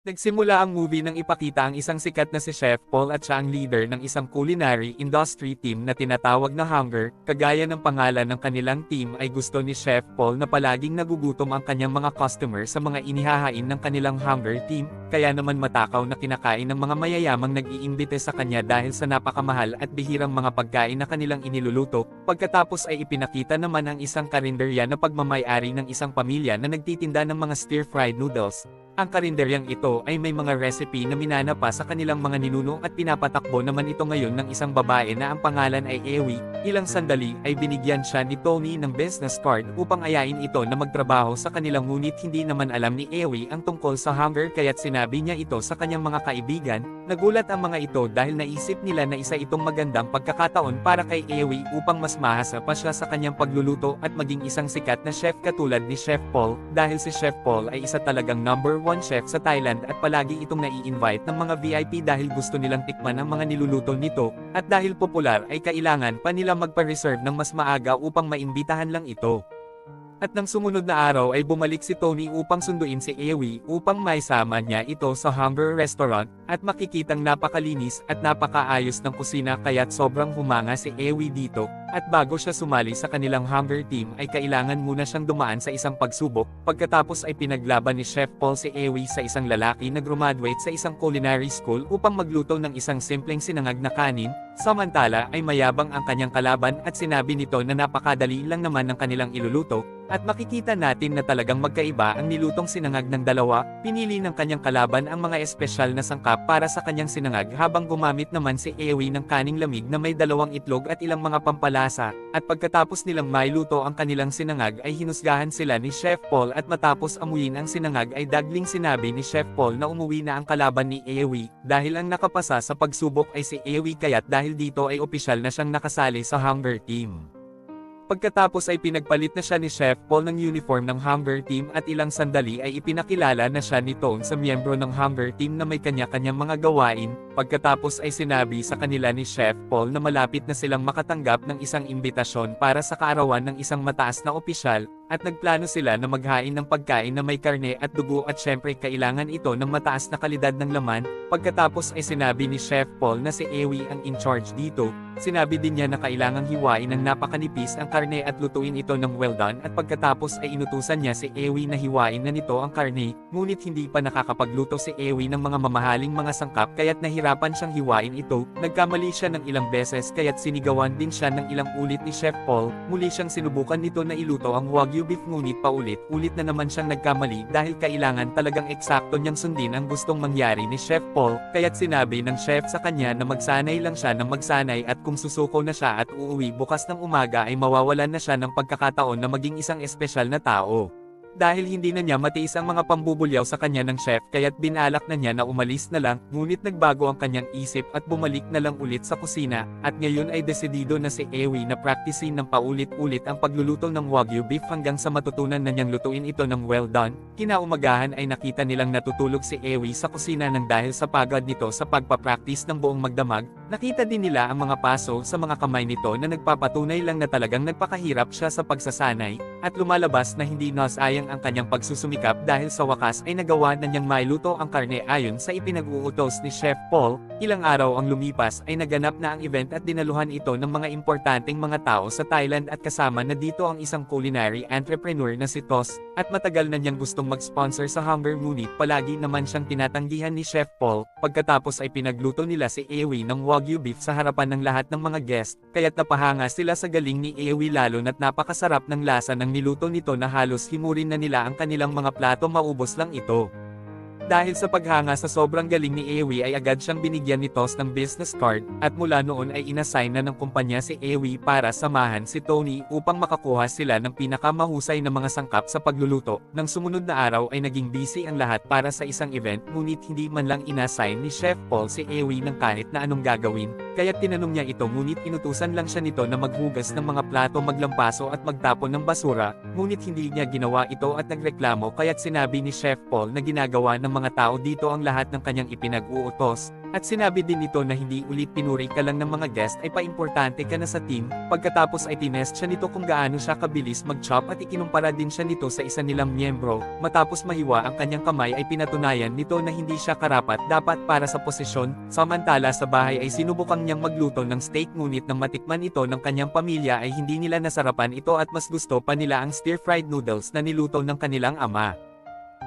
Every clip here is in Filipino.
Nagsimula ang movie nang ipakita ang isang sikat na si Chef Paul at siya ang leader ng isang culinary industry team na tinatawag na Hunger. Kagaya ng pangalan ng kanilang team ay gusto ni Chef Paul na palaging nagugutom ang kanyang mga customer sa mga inihahain ng kanilang Hunger team, kaya naman matakaw na kinakain ng mga mayayamang nag-iimbite sa kanya dahil sa napakamahal at bihirang mga pagkain na kanilang iniluluto. Pagkatapos ay ipinakita naman ang isang karinderya na pagmamay-ari ng isang pamilya na nagtitinda ng mga stir-fried noodles. Ang karinderyang ito ay may mga recipe na minanapa sa kanilang mga ninuno at pinapatakbo naman ito ngayon ng isang babae na ang pangalan ay Ewi. Ilang sandali ay binigyan siya ni Tony ng business card upang ayain ito na magtrabaho sa kanilang, ngunit hindi naman alam ni Ewi ang tungkol sa Hunger kaya't sinabi niya ito sa kanyang mga kaibigan. Nagulat ang mga ito dahil naisip nila na isa itong magandang pagkakataon para kay Ewi upang mas mahasa pa siya sa kanyang pagluluto at maging isang sikat na chef katulad ni Chef Paul, dahil si Chef Paul ay isa talagang number 1 chef sa Thailand at palagi itong nai-invite ng mga VIP dahil gusto nilang tikman ang mga niluluto nito, at dahil popular ay kailangan pa nila magpa-reserve ng mas maaga upang maimbitahan lang ito. At nang sumunod na araw ay bumalik si Tony upang sunduin si Ewi upang maisama niya ito sa Hunger Restaurant, at makikitang napakalinis at napakaayos ng kusina kaya't sobrang humanga si Ewi dito, at bago siya sumali sa kanilang Hunger team ay kailangan muna siyang dumaan sa isang pagsubok. Pagkatapos ay pinaglaban ni Chef Paul si Ewi sa isang lalaki na graduate sa isang culinary school upang magluto ng isang simpleng sinangag na kanin, samantala ay mayabang ang kanyang kalaban at sinabi nito na napakadali lang naman ng kanilang iluluto. At makikita natin na talagang magkaiba ang nilutong sinangag ng dalawa. Pinili ng kanyang kalaban ang mga espesyal na sangkap para sa kanyang sinangag habang gumamit naman si Ewi ng kaning lamig na may 2 itlog at ilang mga pampalasa. At pagkatapos nilang mailuto ang kanilang sinangag ay hinusgahan sila ni Chef Paul, at matapos amuyin ang sinangag ay dagling sinabi ni Chef Paul na umuwi na ang kalaban ni Ewi dahil ang nakapasa sa pagsubok ay si Ewi, kaya't dahil dito ay opisyal na siyang nakasali sa Hunger Team. Pagkatapos ay pinagpalit na siya ni Chef Paul ng uniform ng Hunger Team at ilang sandali ay ipinakilala na siya ni Tone sa miyembro ng Hunger Team na may kanya-kanyang mga gawain. Pagkatapos ay sinabi sa kanila ni Chef Paul na malapit na silang makatanggap ng isang imbitasyon para sa kaarawan ng isang mataas na opisyal, at nagplano sila na maghain ng pagkain na may karne at dugo at syempre kailangan ito ng mataas na kalidad ng laman. Pagkatapos ay sinabi ni Chef Paul na si Ewi ang in charge dito. Sinabi din niya na kailangang hiwain ng napakanipis ang karne at lutuin ito ng well done, at pagkatapos ay inutusan niya si Ewi na hiwain na nito ang karne, ngunit hindi pa nakakapagluto si Ewi ng mga mamahaling mga sangkap kaya't nahirapan siyang hiwain ito. Nagkamali siya ng ilang beses kaya't sinigawan din siya ng ilang ulit ni Chef Paul. Muli siyang sinubukan nito na iluto ang Wagyu beef, ngunit paulit-ulit na naman siyang nagkamali dahil kailangan talagang eksakto niyang sundin ang gustong mangyari ni Chef Paul, kaya't sinabi ng chef sa kanya na magsanay lang siya ng magsanay, at kung susuko na siya at uuwi bukas ng umaga ay mawawalan na siya ng pagkakataon na maging isang espesyal na tao. Dahil hindi na niya matiis ang mga pambubulyaw sa kanya ng chef kaya't binalak na niya na umalis na lang, ngunit nagbago ang kanyang isip at bumalik na lang ulit sa kusina, at ngayon ay desidido na si Ewi na praktisin ng paulit-ulit ang pagluluto ng Wagyu beef hanggang sa matutunan na niyang lutuin ito ng well done. Kinaumagahan ay nakita nilang natutulog si Ewi sa kusina nang dahil sa pagod nito sa pagpapractice ng buong magdamag. Nakita din nila ang mga paso sa mga kamay nito na nagpapatunay lang na talagang nagpakahirap siya sa pagsasanay, at lumalabas na hindi nasayang ang kanyang pagsusumikap dahil sa wakas ay nagawa na niyang mailuto ang karne ayon sa ipinag-uutos ni Chef Paul. Ilang araw ang lumipas ay naganap na ang event at dinaluhan ito ng mga importanteng mga tao sa Thailand, at kasama na dito ang isang culinary entrepreneur na si Tos, at matagal na niyang gustong mag-sponsor sa Hunger, ngunit palagi naman siyang tinatanggihan ni Chef Paul. Pagkatapos ay pinagluto nila si Ewi ng Wagyu beef sa harapan ng lahat ng mga guest, kaya't napahanga sila sa galing ni Ewi, lalo na't napakasarap ng lasa ng niluto nito na halos himurin na nila ang kanilang mga plato maubos lang ito. Dahil sa paghanga sa sobrang galing ni Ewi ay agad siyang binigyan ni Tos ng business card, at mula noon ay inassign na ng kumpanya si Ewi para samahan si Tony upang makakuha sila ng pinakamahusay na mga sangkap sa pagluluto. Nang sumunod na araw ay naging busy ang lahat para sa isang event, ngunit hindi man lang inassign ni Chef Paul si Ewi ng kahit na anong gagawin. Kaya't tinanong niya ito ngunit inutusan lang siya nito na maghugas ng mga plato, maglampaso at magtapon ng basura, ngunit hindi niya ginawa ito at nagreklamo kaya't sinabi ni Chef Paul na ginagawa ng mga tao dito ang lahat ng kanyang ipinag-uutos, at sinabi din nito na hindi ulit pinuri ka lang ng mga guest ay paimportante ka na sa team. Pagkatapos ay tinest siya nito kung gaano siya kabilis mag-chop at ikinumpara din siya nito sa isa nilang miyembro, matapos mahiwa ang kanyang kamay ay pinatunayan nito na hindi siya karapat-dapat para sa posisyon. Samantala sa bahay ay sinubukang niyang magluto ng steak ngunit nang matikman ito ng kanyang pamilya ay hindi nila nasarapan ito at mas gusto pa nila ang stir-fried noodles na niluto ng kanilang ama.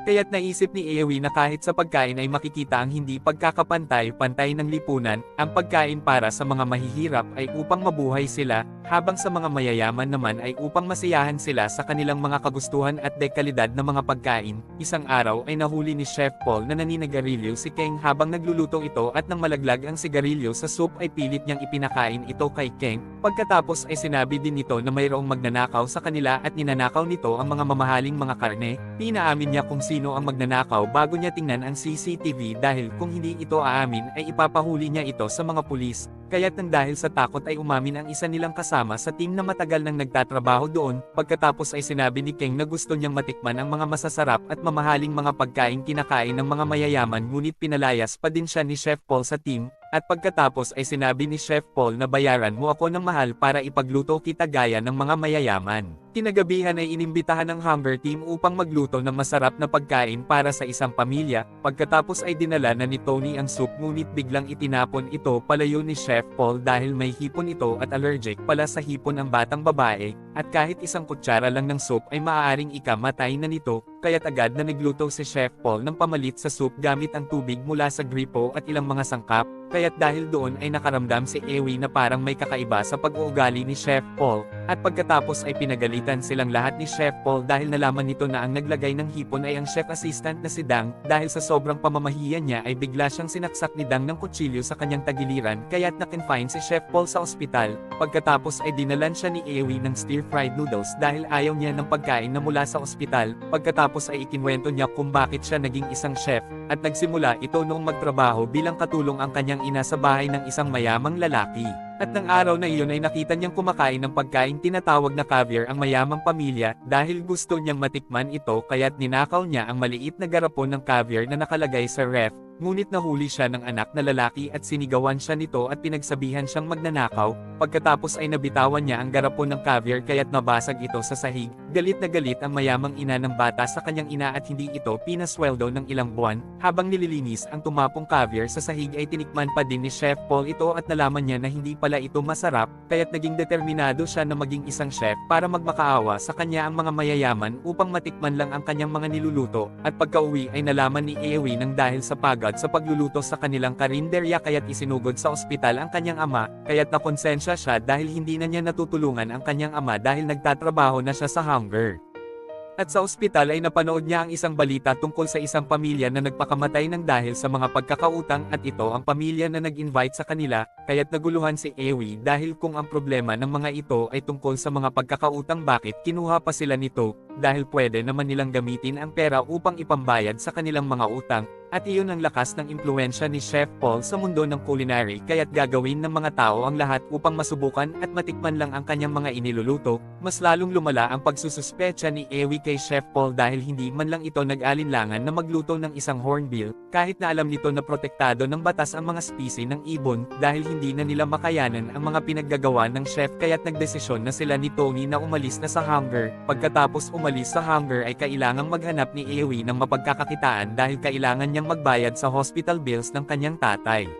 Kaya't naisip ni Ewi na kahit sa pagkain ay makikita ang hindi pagkakapantay-pantay ng lipunan, ang pagkain para sa mga mahihirap ay upang mabuhay sila, habang sa mga mayayaman naman ay upang masiyahan sila sa kanilang mga kagustuhan at dekalidad na mga pagkain. Isang araw ay nahuli ni Chef Paul na naninigarilyo si Keng habang nagluluto ito at nang malaglag ang sigarilyo sa soup ay pilit niyang ipinakain ito kay Keng. Pagkatapos ay sinabi din nito na mayroong magnanakaw sa kanila at ninanakaw nito ang mga mamahaling mga karne. Pinaamin niya kung sino ang magnanakaw bago niya tingnan ang CCTV dahil kung hindi ito aamin ay ipapahuli niya ito sa mga pulis. Kaya't nang dahil sa takot ay umamin ang isa nilang kasama sa team na matagal nang nagtatrabaho doon. Pagkatapos ay sinabi ni Keng na gusto niyang matikman ang mga masasarap at mamahaling mga pagkain kinakain ng mga mayayaman ngunit pinalayas pa din siya ni Chef Paul sa team. At pagkatapos ay sinabi ni Chef Paul na bayaran mo ako ng mahal para ipagluto kita gaya ng mga mayayaman. Kinagabihan ay inimbitahan ng Hunger Team upang magluto ng masarap na pagkain para sa isang pamilya. Pagkatapos ay dinala na ni Tony ang soup ngunit biglang itinapon ito palayo ni Chef Paul dahil may hipon ito at allergic pala sa hipon ang batang babae, at kahit isang kutsara lang ng soup ay maaaring ikamatay na nito, kaya't agad na nagluto si Chef Paul ng pamalit sa soup gamit ang tubig mula sa gripo at ilang mga sangkap. Kaya't dahil doon ay nakaramdam si Ewi na parang may kakaiba sa pag-uugali ni Chef Paul, at pagkatapos ay pinagalitan silang lahat ni Chef Paul dahil nalaman nito na ang naglagay ng hipon ay ang chef assistant na si Dang. Dahil sa sobrang pamamahiyan niya ay bigla siyang sinaksak ni Dang ng kutsilyo sa kanyang tagiliran kaya't na-confine si Chef Paul sa ospital. Pagkatapos ay dinalan siya ni Ewi ng stir-fried noodles dahil ayaw niya ng pagkain na mula sa ospital. Pagkatapos ay ikinwento niya kung bakit siya naging isang chef, at nagsimula ito noong magtrabaho bilang katulong ang kanyang ina sa bahay ng isang mayamang lalaki. At ng araw na iyon ay nakita niyang kumakain ng pagkain tinatawag na caviar ang mayamang pamilya dahil gusto niyang matikman ito kaya't ninakaw niya ang maliit na garapon ng caviar na nakalagay sa ref. Ngunit nahuli siya ng anak na lalaki at sinigawan siya nito at pinagsabihan siyang magnanakaw. Pagkatapos ay nabitawan niya ang garapon ng caviar kaya't nabasag ito sa sahig. Galit na galit ang mayamang ina ng bata sa kanyang ina at hindi ito pinasweldo ng ilang buwan. Habang nililinis ang tumapong caviar sa sahig ay tinikman pa din ni Chef Paul ito at nalaman niya na hindi pala ito masarap, kaya't naging determinado siya na maging isang chef para magmakaawa sa kanya ang mga mayayaman upang matikman lang ang kanyang mga niluluto. At pagka-uwi ay nalaman ni Ewi nang dahil sa sa pagluluto sa kanilang karinderya kaya't isinugod sa ospital ang kanyang ama, kaya't nakonsensya siya dahil hindi na niya natutulungan ang kanyang ama dahil nagtatrabaho na siya sa Hunger. At sa ospital ay napanood niya ang isang balita tungkol sa isang pamilya na nagpakamatay ng dahil sa mga pagkakautang at ito ang pamilya na nag-invite sa kanila, kaya't naguluhan si Ewi dahil kung ang problema ng mga ito ay tungkol sa mga pagkakautang bakit kinuha pa sila nito, dahil pwede naman nilang gamitin ang pera upang ipambayad sa kanilang mga utang. At iyon ang lakas ng impluwensya ni Chef Paul sa mundo ng culinary kaya't gagawin ng mga tao ang lahat upang masubukan at matikman lang ang kanyang mga iniluluto. Mas lalong lumala ang pagsususpecha ni Ewi kay Chef Paul dahil hindi man lang ito nag-alinlangan na magluto ng isang hornbill, kahit na alam nito na protektado ng batas ang mga specie ng ibon dahil hindi na nila makayanan ang mga pinaggagawa ng chef kaya't nagdesisyon na sila ni Tony na umalis na sa Hunger. Pagkatapos umalis sa Hunger ay kailangang maghanap ni Ewi ng mapagkakakitaan dahil kailangan niyang magbayad sa hospital bills ng kanyang tatay.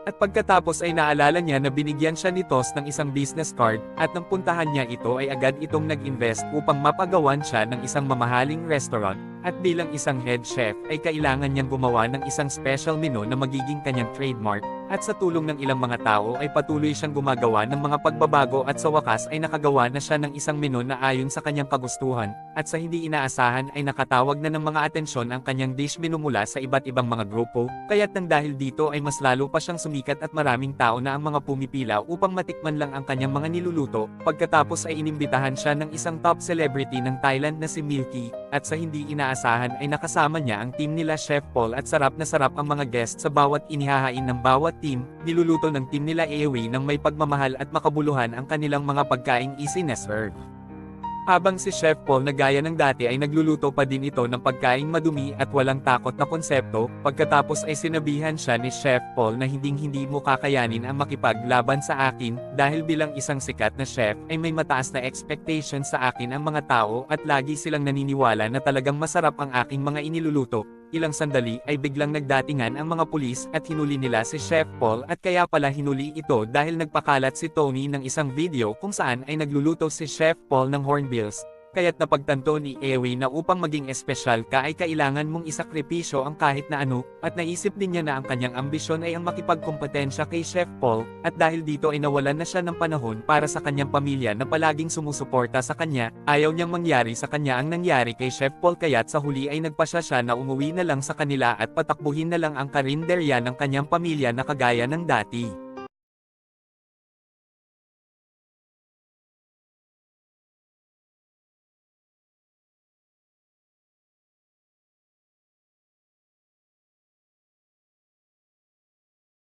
At pagkatapos ay naalala niya na binigyan siya ni Tos ng isang business card, at nang puntahan niya ito ay agad itong nag-invest upang mapagawan siya ng isang mamahaling restaurant, at bilang isang head chef ay kailangan niyang gumawa ng isang special menu na magiging kanyang trademark, at sa tulong ng ilang mga tao ay patuloy siyang gumagawa ng mga pagbabago at sa wakas ay nakagawa na siya ng isang menu na ayon sa kanyang kagustuhan, at sa hindi inaasahan ay nakatawag na ng mga atensyon ang kanyang dish menu mula sa iba't ibang mga grupo, kaya't nang dahil dito ay mas lalo pa siyang sumikat at maraming tao na ang mga pumipila upang matikman lang ang kanyang mga niluluto. Pagkatapos ay inimbitahan siya ng isang top celebrity ng Thailand na si Milky, at sa hindi inaasahan ay nakasama niya ang team nila Chef Paul at sarap na sarap ang mga guests sa bawat inihahain ng bawat team, niluluto ng team nila Ewi ng may pagmamahal at makabuluhan ang kanilang mga pagkaing easy na serve. Habang si Chef Paul na gaya ng dati ay nagluluto pa din ito ng pagkaing madumi at walang takot na konsepto, pagkatapos ay sinabihan siya ni Chef Paul na hindi mo kakayanin ang makipaglaban sa akin, dahil bilang isang sikat na chef ay may mataas na expectation sa akin ang mga tao at lagi silang naniniwala na talagang masarap ang aking mga iniluluto. Ilang sandali ay biglang nagdatingan ang mga pulis at hinuli nila si Chef Paul at kaya pala hinuli ito dahil nagpakalat si Tony ng isang video kung saan ay nagluluto si Chef Paul ng hornbills. Kaya't napagtanto ni Ewi na upang maging espesyal ka ay kailangan mong isakripisyo ang kahit na ano, at naisip din niya na ang kanyang ambisyon ay ang makipagkompetensya kay Chef Paul, at dahil dito ay nawalan na siya ng panahon para sa kanyang pamilya na palaging sumusuporta sa kanya, ayaw niyang mangyari sa kanya ang nangyari kay Chef Paul kaya't sa huli ay nagpasya siya na umuwi na lang sa kanila at patakbuhin na lang ang karinderya ng kanyang pamilya na kagaya ng dati.